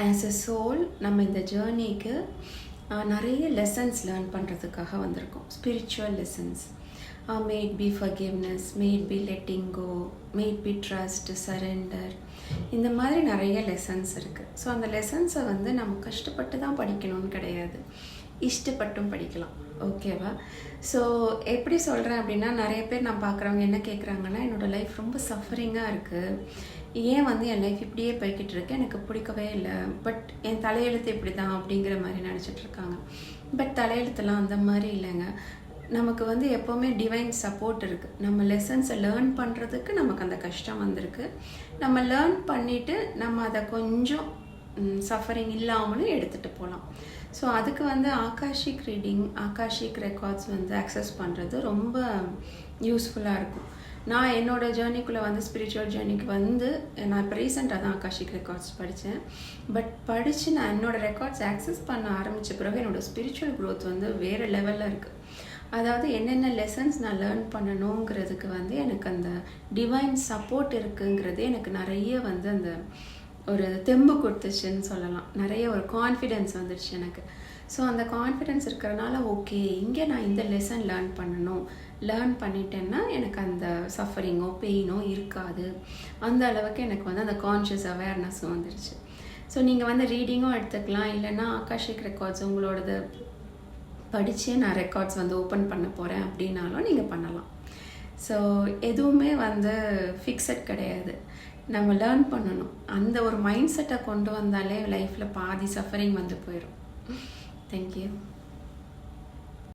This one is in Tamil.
ஆஸ் அ சோல் நம்ம இந்த ஜேர்னிக்கு நிறைய லெசன்ஸ் லேர்ன் பண்ணுறதுக்காக வந்திருக்கோம். Spiritual lessons, may it be forgiveness, may it be letting go, may it be trust, surrender, இந்த மாதிரி நிறைய லெசன்ஸ் இருக்குது. ஸோ அந்த லெசன்ஸை வந்து நம்ம கஷ்டப்பட்டு தான் படிக்கணும்னு கிடையாது, இஷ்டப்பட்டும் படிக்கலாம். ஓகேவா? ஸோ எப்படி சொல்கிறேன் அப்படின்னா, நிறைய பேர் நான் பார்க்குறவங்க என்ன கேட்குறாங்கன்னா, என்னோடய லைஃப் ரொம்ப சஃபரிங்காக இருக்குது, ஏன் வந்து என் லைஃப் இப்படியே போய்கிட்டு இருக்கு, எனக்கு பிடிக்கவே இல்லை, பட் என் தலையெழுத்து இப்படி தான் அப்படிங்கிற மாதிரி நினச்சிட்ருக்காங்க. பட் தலையெழுத்துலாம் அந்த மாதிரி இல்லைங்க. நமக்கு வந்து எப்போவுமே டிவைன் சப்போர்ட் இருக்குது. நம்ம லெசன்ஸை லேர்ன் பண்ணுறதுக்கு நமக்கு அந்த கஷ்டம் வந்திருக்கு. நம்ம லேர்ன் பண்ணிவிட்டு நம்ம அதை கொஞ்சம் சஃபரிங் இல்லாமலும் எடுத்துகிட்டு போகலாம். ஸோ அதுக்கு வந்து ஆகாஷிக் ரீடிங், ஆகாஷிக் ரெக்கார்ட்ஸ் வந்து அக்சஸ் பண்ணுறது ரொம்ப யூஸ்ஃபுல்லாக இருக்கும். நான் என்னோடய ஜேர்னிக்குள்ளே வந்து ஸ்பிரிச்சுவல் ஜேர்னிக்கு வந்து நான் இப்போ ரீசெண்டாக தான் ஆகாஷிக் ரெக்கார்ட்ஸ் படித்தேன். பட் படித்து நான் என்னோடய ரெக்கார்ட்ஸ் ஆக்சஸ் பண்ண ஆரம்பித்த பிறகு என்னோடய ஸ்பிரிச்சுவல் க்ரோத் வந்து வேறு லெவலில் இருக்குது. அதாவது என்னென்ன லெசன்ஸ் நான் லேர்ன் பண்ணணுங்கிறதுக்கு வந்து எனக்கு அந்த டிவைன் சப்போர்ட் இருக்குங்கிறதே எனக்கு நிறைய வந்து அந்த ஒரு தெம்பு கொடுத்துச்சுன்னு சொல்லலாம். நிறைய ஒரு கான்ஃபிடென்ஸ் வந்துடுச்சு எனக்கு. ஸோ அந்த கான்ஃபிடென்ஸ் இருக்கிறனால ஓகே, இங்கே நான் இந்த லெசன் லேர்ன் பண்ணிட்டேன்னா எனக்கு அந்த சஃபரிங்கோ பெயினோ இருக்காது. அந்த அளவுக்கு எனக்கு வந்து அந்த கான்ஷியஸ் அவேர்னஸும் வந்துடுச்சு. ஸோ நீங்கள் வந்து ரீடிங்கும் எடுத்துக்கலாம், இல்லைன்னா ஆகாஷிக் ரெக்கார்ட்ஸ் உங்களோடது படித்தே நான் ரெக்கார்ட்ஸ் வந்து ஓப்பன் பண்ண போகிறேன் அப்படின்னாலும் நீங்கள் பண்ணலாம். ஸோ எதுவுமே வந்து ஃபிக்ஸட் கிடையாது, நம்ம லேர்ன் பண்ணணும். அந்த ஒரு மைண்ட் செட்டை கொண்டு வந்தாலே லைஃப்பில் பாதி சஃபரிங் வந்து போயிடும். தேங்க்யூ.